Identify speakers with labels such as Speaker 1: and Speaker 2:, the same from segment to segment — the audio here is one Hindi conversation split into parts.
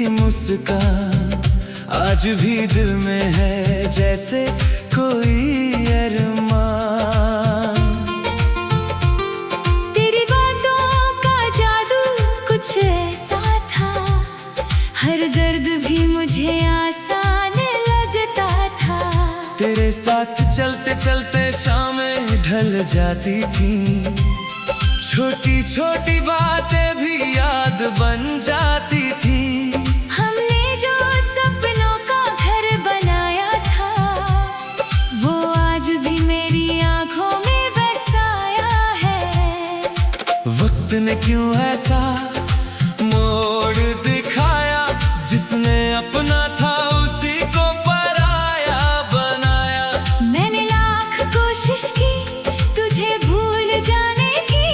Speaker 1: मुस्कान आज भी दिल में है जैसे कोई अरमान।
Speaker 2: तेरी बातों का जादू कुछ ऐसा था, हर दर्द भी मुझे आसान लगता था।
Speaker 1: तेरे साथ चलते चलते शामें ढल जाती थी, छोटी छोटी बातें भी याद बन जाती थी।
Speaker 2: हमने जो सपनों का घर बनाया था, वो आज भी मेरी आंखों में बसाया है।
Speaker 1: वक्त ने क्यों ऐसा मोड़ दिखाया, जिसने अपना था उसी को पराया बनाया।
Speaker 2: मैंने लाख कोशिश की तुझे भूल जाने की,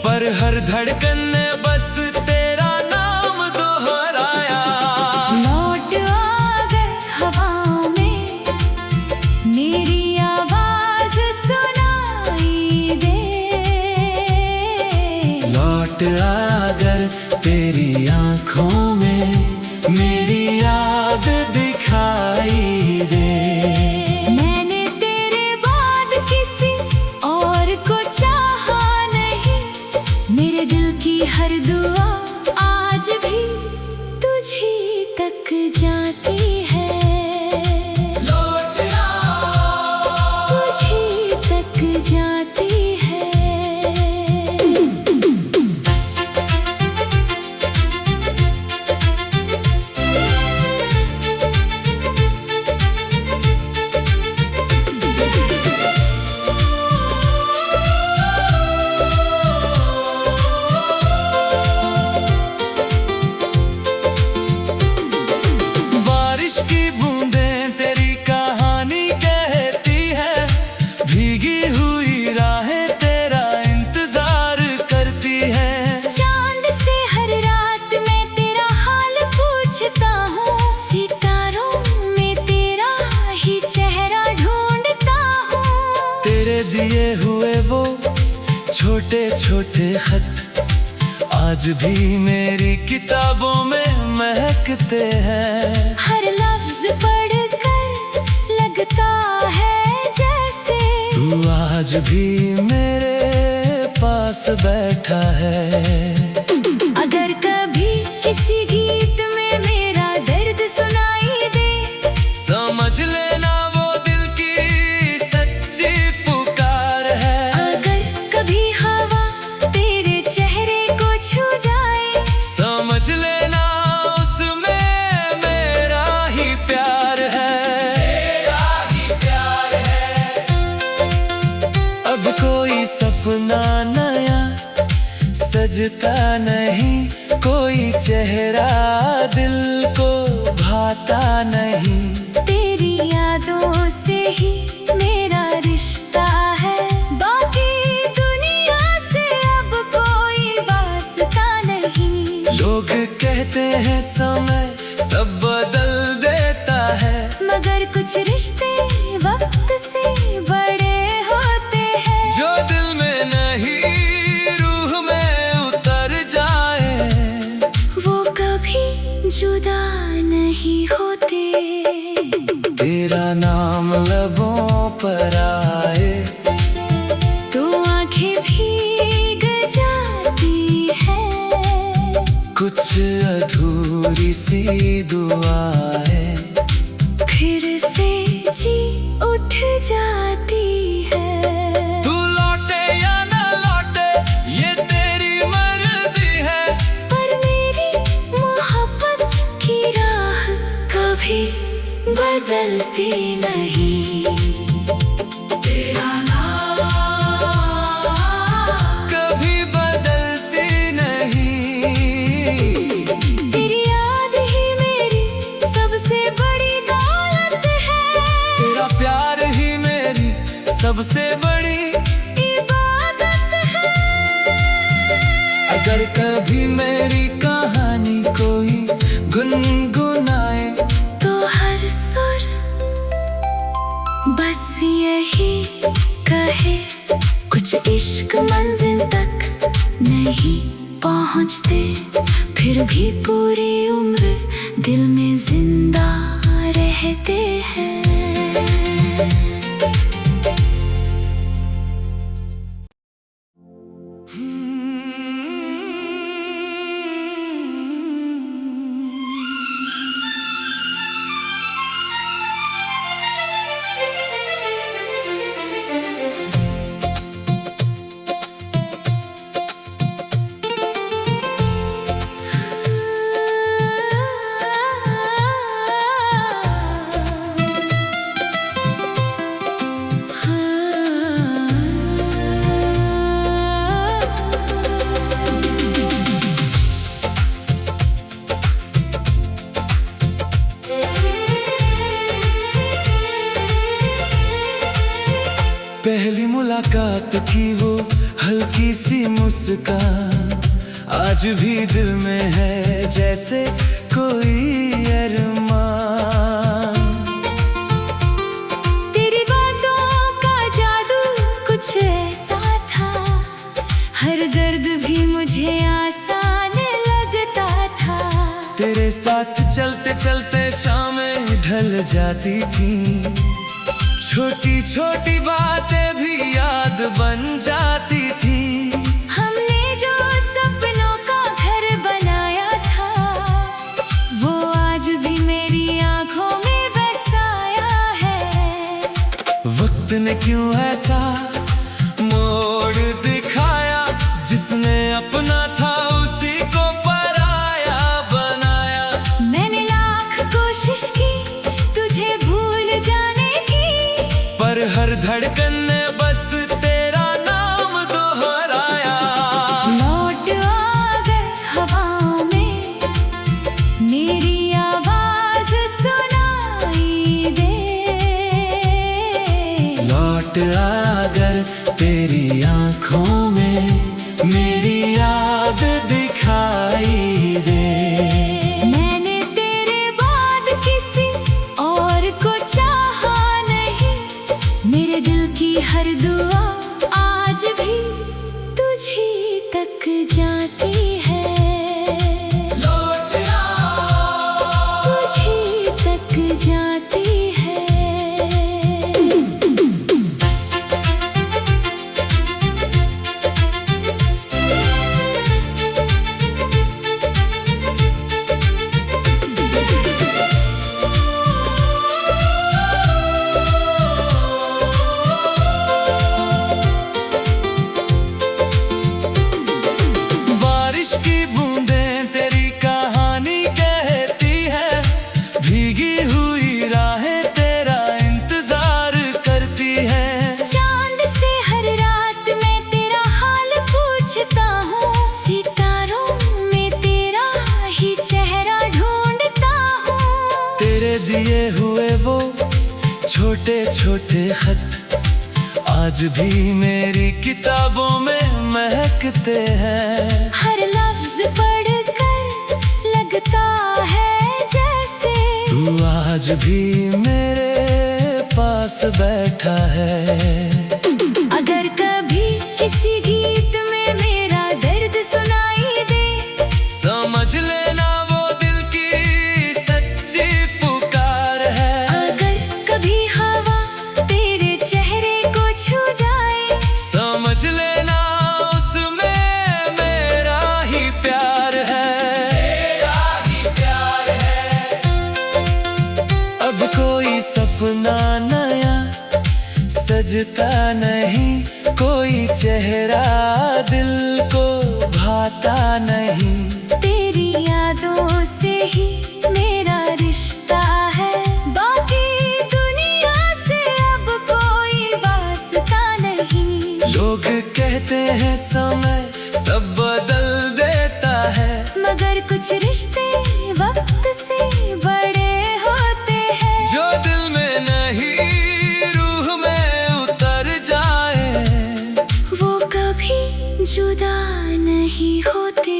Speaker 1: पर हर धड़कन ने बस तेरा नाम दोहराया।
Speaker 2: लौट आ गए हवाओं में, मेरी आवाज सुनाई दे।
Speaker 1: लौट आकर तेरी आंखों में मेरी याद दिखाई दे।
Speaker 2: मैंने तेरे बाद किसी और को चाहा नहीं, मेरे दिल की हर दुआ आज भी तुझी तक जाती है।
Speaker 1: लौट आ,
Speaker 2: तुझी तक जाती है।
Speaker 1: बारिश की बूंदें तेरी कहानी कहती है, भीगी हुई राहें तेरा इंतजार करती है।
Speaker 2: चांद से हर रात मैं तेरा हाल पूछता हूँ, सितारों में तेरा ही चेहरा ढूंढता हूँ।
Speaker 1: तेरे दिए हुए वो छोटे छोटे खत आज भी मेरी किताबों में महकते हैं।
Speaker 2: हर लफ्ज पढ़कर लगता है जैसे
Speaker 1: तू आज भी मेरे पास बैठा है।
Speaker 2: अगर कभी किसी गीत में मेरा दर्द सुनाई दे,
Speaker 1: समझ लेना वो दिल की सच्ची पुकार है।
Speaker 2: अगर कभी हवा तेरे चेहरे को छू जाए,
Speaker 1: समझ लेना उसमें मेरा ही प्यार है। मेरा ही प्यार है। अब कोई सपना नया सजता नहीं, कोई चेहरा दिल को भाता नहीं।
Speaker 2: तेरी यादों से ही मेरा रिश्ता है, बाकी दुनिया से अब कोई वास्ता नहीं।
Speaker 1: लोग कहते हैं समय सब बदल देता है,
Speaker 2: मगर कुछ रिश्ते वक्त से बड़े होते हैं।
Speaker 1: जो दिल में नहीं रूह में उतर जाए,
Speaker 2: वो कभी जुदा नहीं होते।
Speaker 1: तेरा नाम लबों पर आए
Speaker 2: तो आंखें भीग जाती है,
Speaker 1: कुछ अधूरी सी दुआएं
Speaker 2: फिर से जी उठ जाती है।
Speaker 1: तू लौटे या न लौटे ये तेरी मर्जी है,
Speaker 2: पर मेरी मोहब्बत की राह कभी बदलती नहीं। तेरा नाम
Speaker 1: कभी बदलती नहीं।
Speaker 2: तेरी याद ही मेरी सबसे बड़ी दौलत है,
Speaker 1: तेरा प्यार ही मेरी सबसे बड़ी
Speaker 2: इबादत है।
Speaker 1: अगर कभी मेरी कहानी कोई गुनगुनाए,
Speaker 2: तो हर सुर बस यही कहे, कुछ इश्क मंजिल तक नहीं पहुँचते, फिर भी पूरी उम्र दिल में जिंदा रहते हैं।
Speaker 1: पहली मुलाकात की वो हल्की सी मुस्कान आज भी दिल में है जैसे कोई अरमान।
Speaker 2: तेरी बातों का जादू कुछ ऐसा था, हर दर्द भी मुझे आसान लगता था।
Speaker 1: तेरे साथ चलते चलते शामें ढल जाती थी, छोटी छोटी बातें भी याद बन जाती थी।
Speaker 2: हमने जो सपनों का घर बनाया था, वो आज भी मेरी आंखों में बसाया है।
Speaker 1: वक्त ने क्यों ऐसा मोड़ दिखाया, जिसने अपना था उसी को पराया बनाया।
Speaker 2: मैंने लाख कोशिश की तुझे भूल जाने की,
Speaker 1: पर हर धड़कन ने बस तेरा नाम दोहराया।
Speaker 2: लौट आ गए हवाओं में, मेरी आवाज सुनाई दे।
Speaker 1: लौट आकर तेरी आंखों में मेरी याद दिखाई दे।
Speaker 2: मैंने तेरे बाद किसी और को चाहा नहीं, मेरे दिल की हर दुआ आज भी तुझी तक जाती है। तुझी तक जाती है।
Speaker 1: बारिश की बूंदें तेरी कहानी कहती है, भीगी हुई राहें तेरा इंतजार करती है।
Speaker 2: चांद से हर रात मैं तेरा हाल पूछता हूँ, सितारों में तेरा ही चेहरा ढूंढता हूँ।
Speaker 1: तेरे दिए हुए वो छोटे छोटे खत आज भी मेरी किताबों में महकते हैं।
Speaker 2: हर लफ्ज पढ़कर लगता है जैसे
Speaker 1: तू आज भी मेरे पास बैठा है।
Speaker 2: अगर कभी किसी गीत में मेरा दर्द सुनाई दे,
Speaker 1: समझ लेना वो दिल की सच्ची पुकार है।
Speaker 2: अगर कभी हवा तेरे चेहरे को छू जाए,
Speaker 1: समझ लेना उसमें मेरा ही प्यार है। मेरा ही प्यार है। अब कोई सपना नया सजता नहीं, कोई चेहरा दिल को भाता नहीं।
Speaker 2: तेरी यादों से ही मेरा रिश्ता है, बाकी दुनिया से अब कोई वास्ता नहीं।
Speaker 1: लोग कहते हैं समय सब बदल देता है,
Speaker 2: मगर कुछ रिश्ते वक्त से बड़े होते हैं।
Speaker 1: जो दिल में नहीं रूह में उतर जाए,
Speaker 2: वो कभी जुदा नहीं होते।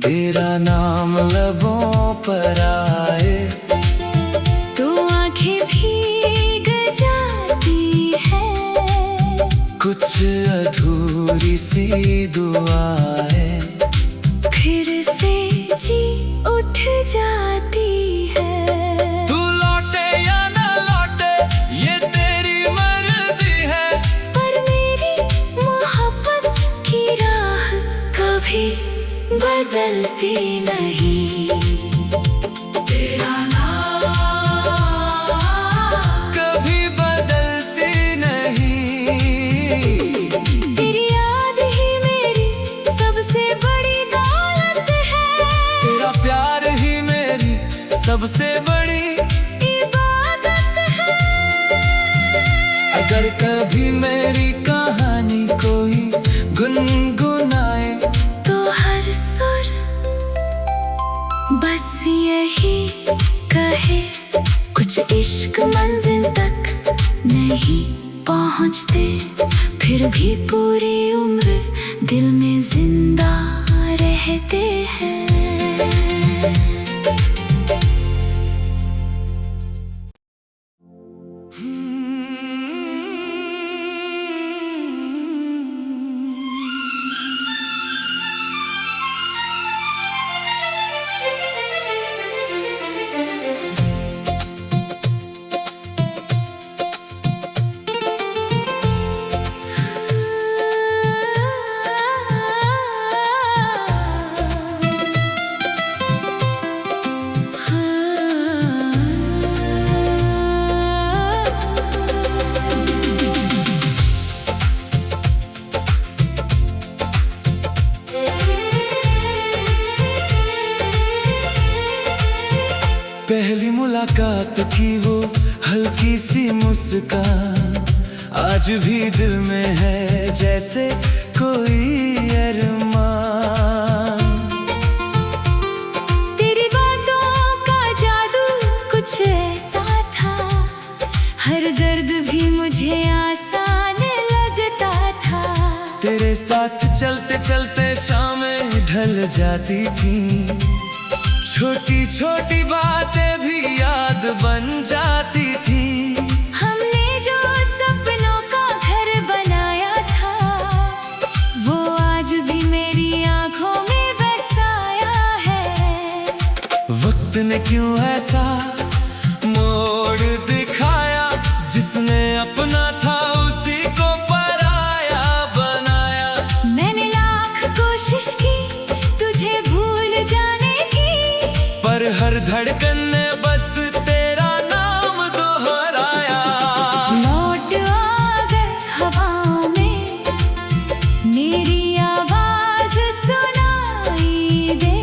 Speaker 1: तेरा नाम लबों पर आए
Speaker 2: तो आंखें भीग जाती है।
Speaker 1: कुछ अधूरी सी दुआएं
Speaker 2: फिर से ऊंची उठ जाती है।
Speaker 1: तू लौटे या ना लौटे ये तेरी मर्जी है,
Speaker 2: पर मेरी मोहब्बत की राह कभी बदलती नहीं। तेरा नाम
Speaker 1: कभी बदलती नहीं।
Speaker 2: तेरी याद ही मेरी सबसे बड़ी दौलत है।
Speaker 1: तेरा प्यार ही मेरी सबसे बड़ी
Speaker 2: इबादत है।
Speaker 1: अगर कभी मेरी कहानी कोई गुनगुनाए
Speaker 2: तो हर सुर बस यही कहे, कुछ इश्क मंजिल तक नहीं पहुंचते, फिर भी पूरी उम्र दिल में जिंदा रहते हैं।
Speaker 1: पहली मुलाकात की वो हल्की सी मुस्कान आज भी दिल में है जैसे कोई अरमान।
Speaker 2: तेरी बातों का जादू कुछ ऐसा था, हर दर्द भी मुझे आसान लगता था।
Speaker 1: तेरे साथ चलते चलते शामें ढल जाती थी, छोटी छोटी बातें भी याद बन जाती थी।
Speaker 2: हमने जो सपनों का घर बनाया था, वो आज भी मेरी आंखों में बसाया है।
Speaker 1: वक्त ने क्यों ऐसा मोड़ दिखाया, जिसने अपना था उसी को पराया बनाया।
Speaker 2: मैंने लाख कोशिश की तुझे भूल जाने की,
Speaker 1: पर हर धड़कन ने बस तेरा नाम दोहराया।
Speaker 2: लौट आ गए हवाओं में, मेरी आवाज सुनाई दे।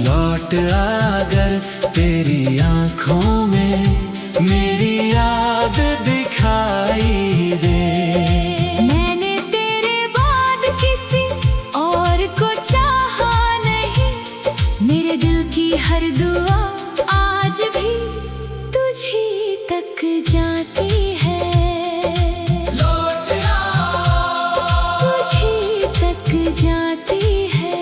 Speaker 1: लौट आकर तेरी आंखों में मेरी याद दिखाई दे।
Speaker 2: मैंने तेरे बाद किसी और को चाहा नहीं, मेरे दिल की हर दुआ आज भी तुझी तक जाती है।
Speaker 1: लौट आ,
Speaker 2: तुझी तक जाती है।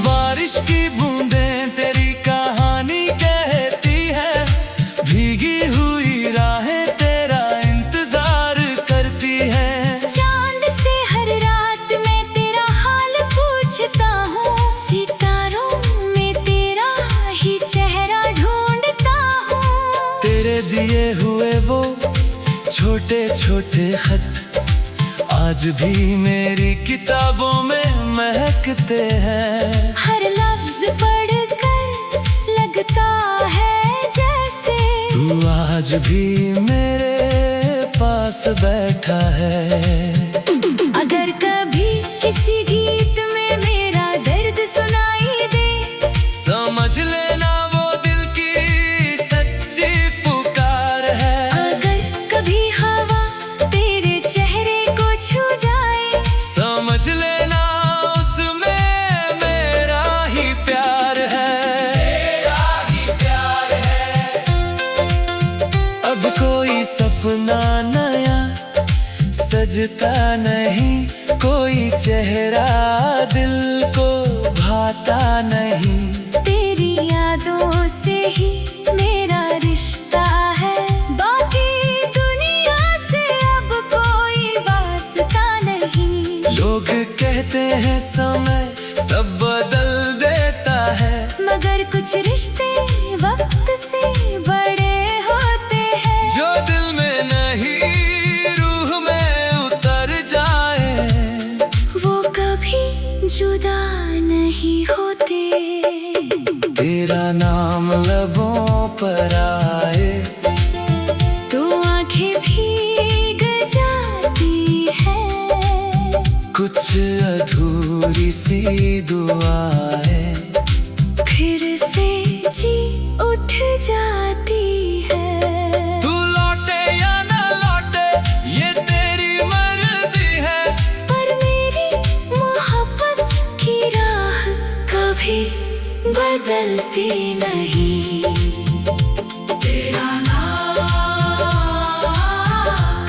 Speaker 1: बारिश की बूंदें तेरी कहानी कहती है, भीगी हुई राहें तेरा इंतजार करती है।
Speaker 2: चांद से हर रात मैं तेरा हाल पूछता हूँ, सितारों में तेरा ही चेहरा ढूंढता हूँ।
Speaker 1: तेरे दिए हुए वो छोटे छोटे खत आज भी मेरी किताबों में महकते हैं।
Speaker 2: हर लफ्ज पढ़कर लगता है जैसे
Speaker 1: तू आज भी मेरे पास बैठा है।
Speaker 2: अगर कभी किसी गीत में मेरा दर्द सुनाई दे,
Speaker 1: समझ लेना वो दिल की सच्ची पुकार है।
Speaker 2: अगर कभी हवा तेरे चेहरे को छू जाए,
Speaker 1: समझ लेना उसमें मेरा ही प्यार है। मेरा ही प्यार है। अब कोई सपना न सजता नहीं, कोई चेहरा दिल को भाता नहीं।
Speaker 2: तेरी यादों से ही मेरा रिश्ता है, बाकी दुनिया से अब कोई वास्ता नहीं।
Speaker 1: लोग कहते हैं समय सब बदल देता है,
Speaker 2: मगर कुछ रिश्ते वक्त से बड़े होते हैं।
Speaker 1: जो दिल में नहीं रूह में उतर जाए,
Speaker 2: वो कभी जुदा नहीं होते।
Speaker 1: तेरा नाम लबों पर आए
Speaker 2: तो आंखें भीग जाती है,
Speaker 1: कुछ अधूरी सी दुआएं
Speaker 2: फिर से जी उठ जाती है।
Speaker 1: तू लौटे या न लौटे ये तेरी मर्जी है,
Speaker 2: पर मेरी मोहब्बत की राह कभी बदलती नहीं। तेरा नाम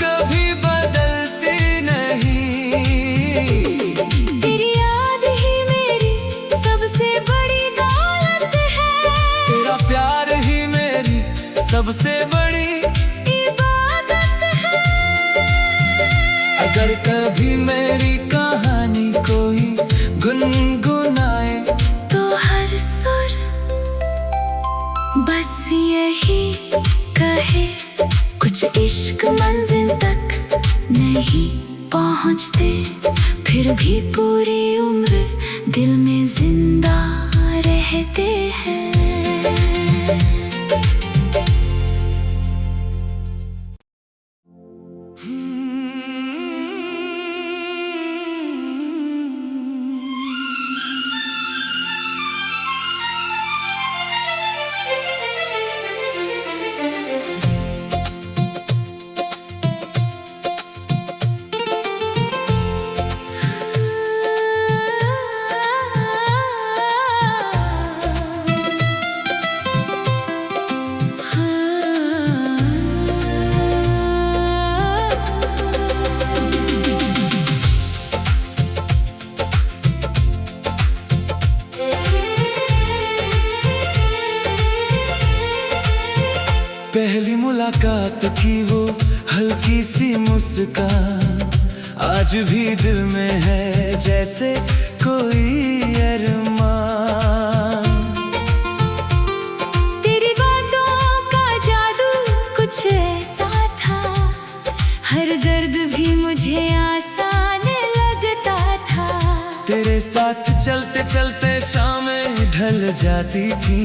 Speaker 1: कभी बदलती नहीं।
Speaker 2: तेरी याद ही मेरी सबसे बड़ी दौलत है,
Speaker 1: तेरा प्यार ही मेरी सबसे बड़ी
Speaker 2: इबादत है।
Speaker 1: अगर कभी मेरी कहानी कोई गुनगुनाए,
Speaker 2: तो हर सुर बस यही कहे, कुछ इश्क मंजिल तक नहीं पहुंचते, फिर भी पूरी उम्र दिल में जिंदा रहते हैं।
Speaker 1: पहली मुलाकात की वो हल्की सी मुस्कान आज भी दिल में है जैसे कोई अरमान।
Speaker 2: तेरी बातों का जादू कुछ ऐसा था, हर दर्द भी मुझे आसान लगता था।
Speaker 1: तेरे साथ चलते चलते शामें ढल जाती थी,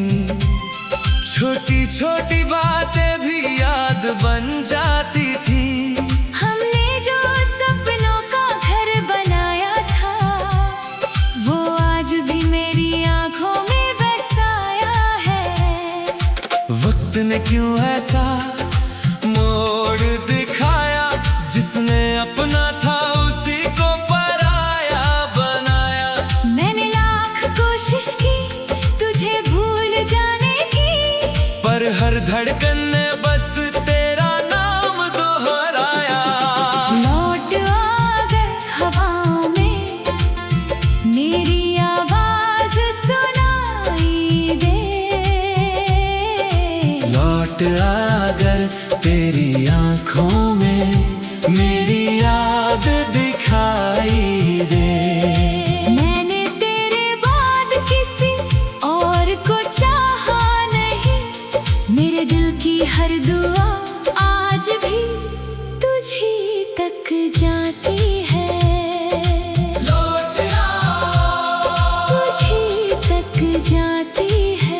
Speaker 1: छोटी छोटी बातें भी याद बन जाती थी।
Speaker 2: हमने जो सपनों का घर बनाया था, वो आज भी मेरी आंखों में बसाया है।
Speaker 1: वक्त ने क्यों ऐसा मोड़ दिखाया, जिसने अपना था उसी को पराया बनाया।
Speaker 2: मैंने लाख कोशिश की तुझे भूल जाने की,
Speaker 1: पर हर धड़कन ने बस तेरा नाम दोहराया।
Speaker 2: लौट आ गए हवाओं में, मेरी आवाज सुनाई दे।
Speaker 1: लौट आकर तेरी आंखों में मेरी याद दिखाई दे।
Speaker 2: मैंने तेरे बाद किसी और को चाहा नहीं, मेरे दिल की हर दुआ आज भी तुझी तक जाती है। तुझी तक जाती है।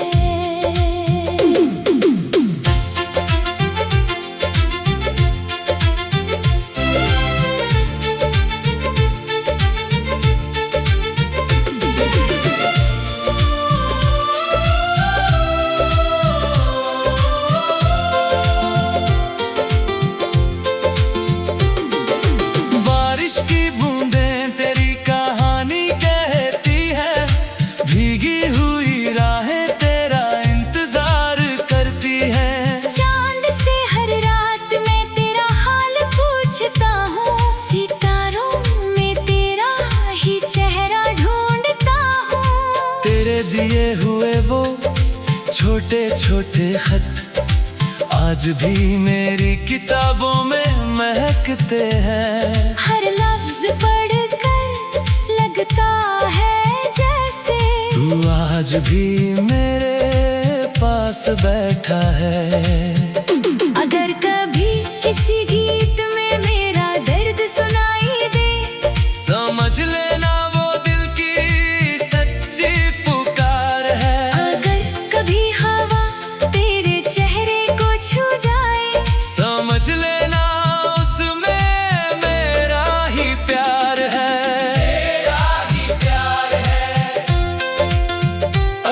Speaker 1: छोटे छोटे खत आज भी मेरी किताबों में महकते हैं।
Speaker 2: हर लफ्ज पढ़कर लगता है जैसे
Speaker 1: तू आज भी मेरे पास बैठा है।
Speaker 2: अगर कभी किसी गीत में मेरा दर्द सुनाई दे,
Speaker 1: समझ लेना वो दिल की सच्ची पुकार है।
Speaker 2: अगर कभी हवा तेरे चेहरे को छू जाए,
Speaker 1: समझ लेना उसमें मेरा ही प्यार है। मेरा ही प्यार है।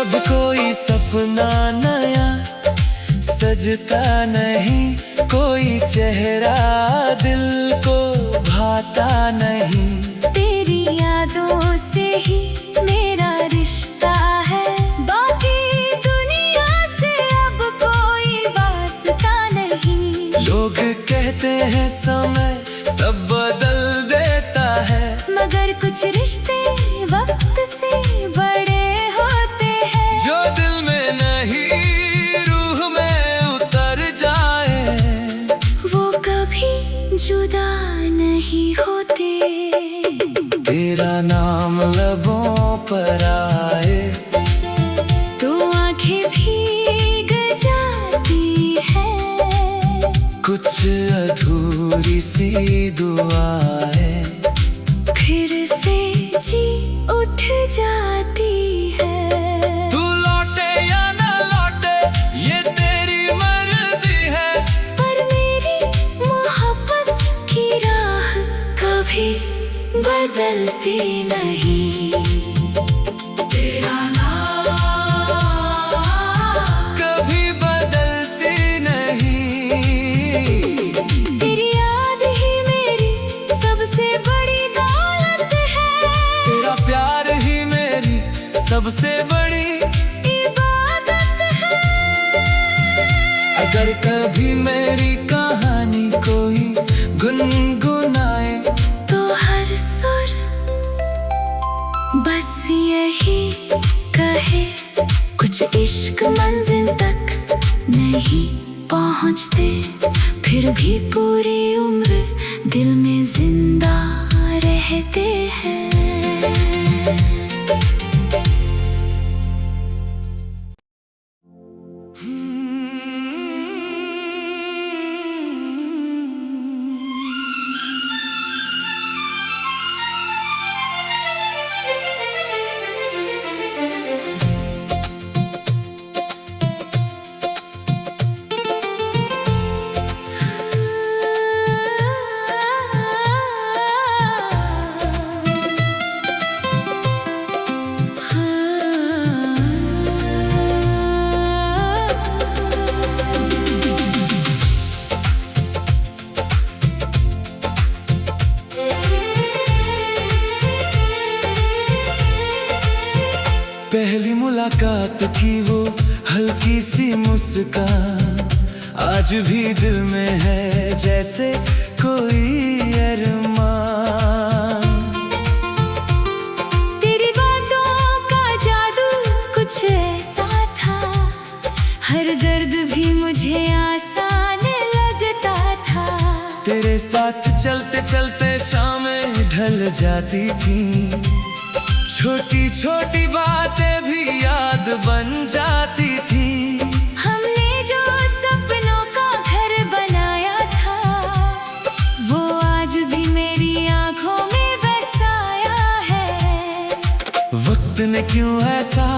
Speaker 1: अब कोई सपना नया सजता नहीं, कोई चेहरा दिल को भाता नहीं।
Speaker 2: तेरी यादों से ही मेरा रिश्ता है, बाकी दुनिया से अब कोई वास्ता नहीं।
Speaker 1: लोग कहते हैं समय सब बदल देता है,
Speaker 2: मगर कुछ रिश्ते वक्त से बड़े होते हैं।
Speaker 1: जो दिल में नहीं रूह में उतर जाए,
Speaker 2: वो कभी जुदा नहीं होते।
Speaker 1: तेरा नाम लबों पर आए
Speaker 2: तो आंखें भीग जाती है,
Speaker 1: कुछ अधूरी सी दुआएं
Speaker 2: फिर से जी उठ जाती है।
Speaker 1: तू लौटे या ना लौटे ये तेरी मर्जी है,
Speaker 2: पर मेरी मोहब्बत की राह कभी बदलती नहीं। तेरा नाम
Speaker 1: कभी बदलती नहीं।
Speaker 2: तेरी याद ही मेरी सबसे बड़ी दौलत है,
Speaker 1: तेरा प्यार ही मेरी सबसे बड़ी
Speaker 2: इबादत है।
Speaker 1: अगर कभी मेरी कहानी कोई गुनगुनाए,
Speaker 2: तो हर सुर बस यही कहे, कुछ इश्क मंजिल तक नहीं पहुंचते, फिर भी पूरी उम्र दिल में जिंदा रहते हैं।
Speaker 1: पहली मुलाकात की वो हल्की सी मुस्कान आज भी दिल में है जैसे कोई अरमान।
Speaker 2: तेरी बातों का जादू कुछ ऐसा था, हर दर्द भी मुझे आसान लगता था।
Speaker 1: तेरे साथ चलते चलते शामें ढल जाती थी, छोटी छोटी बातें भी याद बन जाती थी।
Speaker 2: हमने जो सपनों का घर बनाया था, वो आज भी मेरी आंखों में बसाया है।
Speaker 1: वक्त ने क्यों ऐसा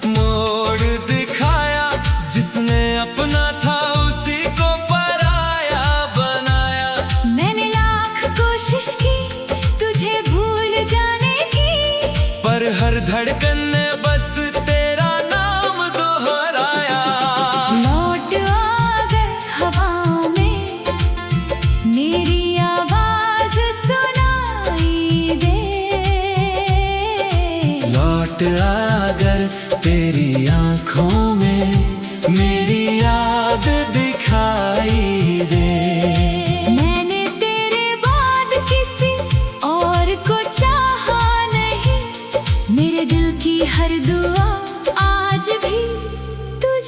Speaker 1: मोड़ दिखाया, जिसने अपना था उसी को पराया बनाया।
Speaker 2: मैंने लाख कोशिश की तुझे भूल जाने की,
Speaker 1: पर हर धड़कन ने बस तेरा नाम दोहराया।
Speaker 2: लौट आ गए हवाओं में, मेरी आवाज सुनाई दे।
Speaker 1: लौट आकर तेरी आंखों में मेरी याद दिखाई दे।
Speaker 2: मैंने तेरे बाद किसी और को चाहा नहीं, मेरे दिल की हर दुआ आज भी तुझे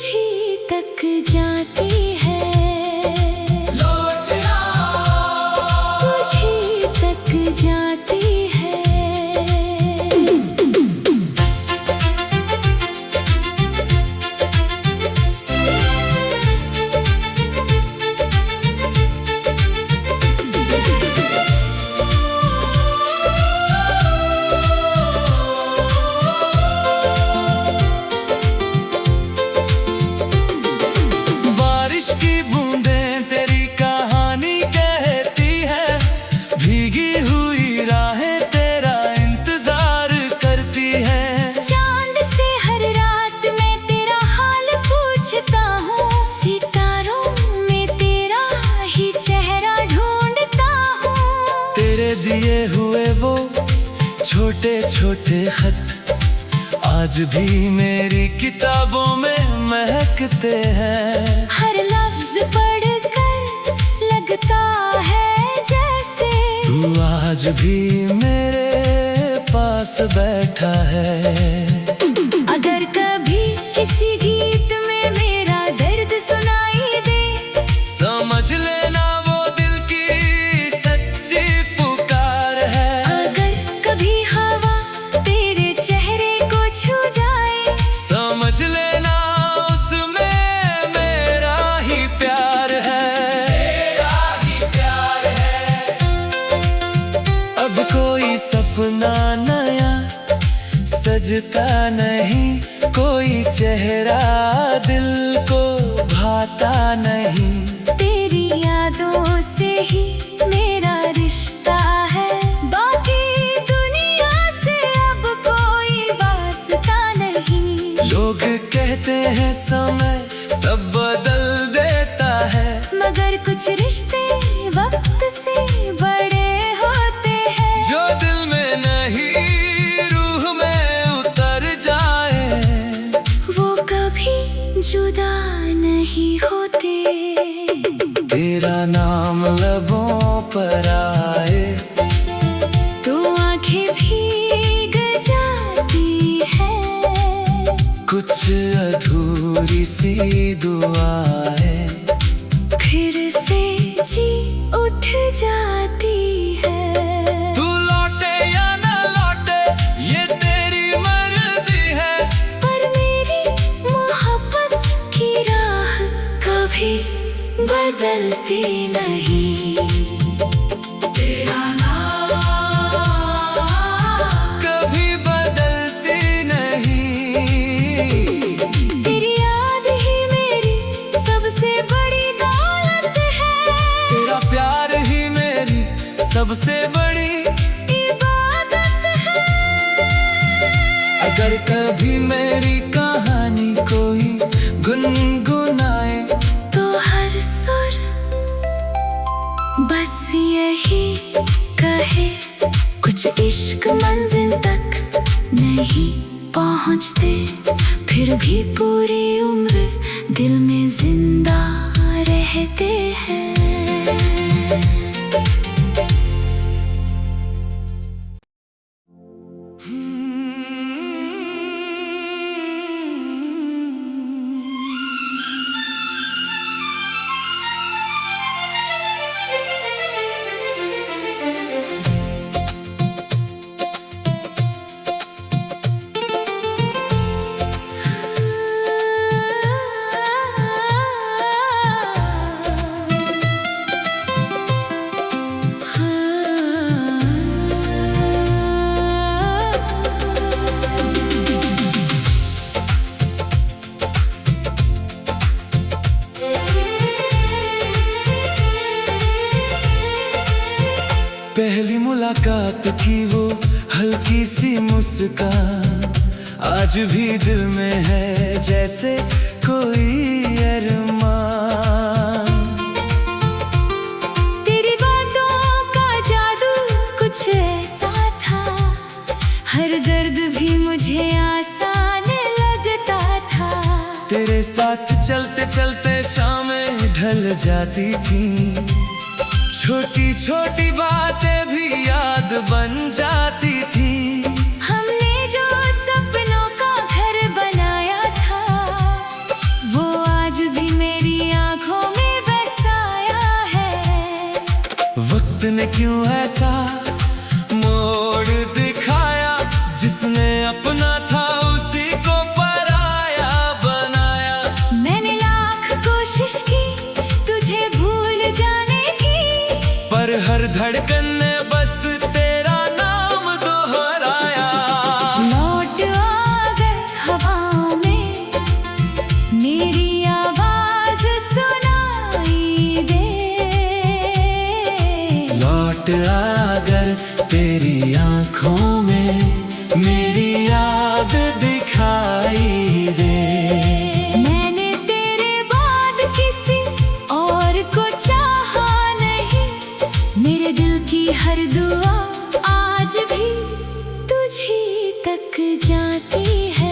Speaker 1: दिए हुए वो छोटे छोटे खत आज भी मेरी किताबों में महकते हैं।
Speaker 2: हर लफ्ज पढ़कर लगता है जैसे
Speaker 1: तू आज भी मेरे पास बैठा है।
Speaker 2: अगर कभी किसी गीत में मेरा दर्द सुनाई दे,
Speaker 1: समझ लेना वो दिल की सच्ची पुकार है।
Speaker 2: अगर कभी हवा तेरे चेहरे को छू जाए,
Speaker 1: समझ लेना उसमें मेरा ही प्यार है। मेरा ही प्यार है। अब कोई सपना नया सजता नहीं, कोई चेहरा दिल को भाता नहीं।
Speaker 2: तेरी यादों से ही मेरा रिश्ता है, बाकी दुनिया से अब कोई वास्ता नहीं।
Speaker 1: लोग कहते हैं समय सब बदल देता है,
Speaker 2: मगर कुछ रिश्ते वक्त से बड़े होते हैं।
Speaker 1: जो दिल में नहीं रूह में उतर जाए,
Speaker 2: वो कभी जुदा नहीं होते।
Speaker 1: तेरा नाम लबों पर आए
Speaker 2: तो आंखें भीग जाती है,
Speaker 1: कुछ अधूरी सी दुआएं
Speaker 2: फिर से जी उठ जाती है।
Speaker 1: तू लौटे या न लौटे ये तेरी मर्जी है,
Speaker 2: पर मेरी मोहब्बत की राह कभी बदलती नहीं। तेरा नाम
Speaker 1: कभी बदलती नहीं।
Speaker 2: तेरी याद ही मेरी सबसे बड़ी दौलत है,
Speaker 1: तेरा प्यार ही मेरी सबसे बड़ी
Speaker 2: इबादत है।
Speaker 1: अगर कभी मेरी कहानी कोई गुनगुनाए,
Speaker 2: तो हर सुर बस यही कहे, कुछ इश्क मंजिल तक नहीं पहुंचते, फिर भी पूरी उम्र दिल में जिंदा रहते हैं।
Speaker 1: पहली मुलाकात की वो हल्की सी मुस्कान आज भी दिल में है जैसे कोई अरमान।
Speaker 2: तेरी बातों का जादू कुछ ऐसा था, हर दर्द भी मुझे आसान लगता था।
Speaker 1: तेरे साथ चलते चलते शामें ढल जाती थी, छोटी छोटी बातें भी याद बन जाती थी।
Speaker 2: हमने जो सपनों का घर बनाया था, वो आज भी मेरी आंखों में बसाया है।
Speaker 1: वक्त ने क्यों ऐसा मोड़ दिखाया, जिसने अपना था उसी को पराया बनाया।
Speaker 2: मैंने लाख कोशिश की तुझे भूल जाने की,
Speaker 1: पर हर धड़कन ने बस तेरा नाम दोहराया।
Speaker 2: लौट आ गए हवाओं में, मेरी आवाज सुनाई दे।
Speaker 1: लौट आकर तेरी आंखों में मेरी याद दिखाई दे।
Speaker 2: मैंने तेरे बाद किसी और को चाहा नहीं, मेरे दिल की हर दुआ आज भी तुझी तक जाती है।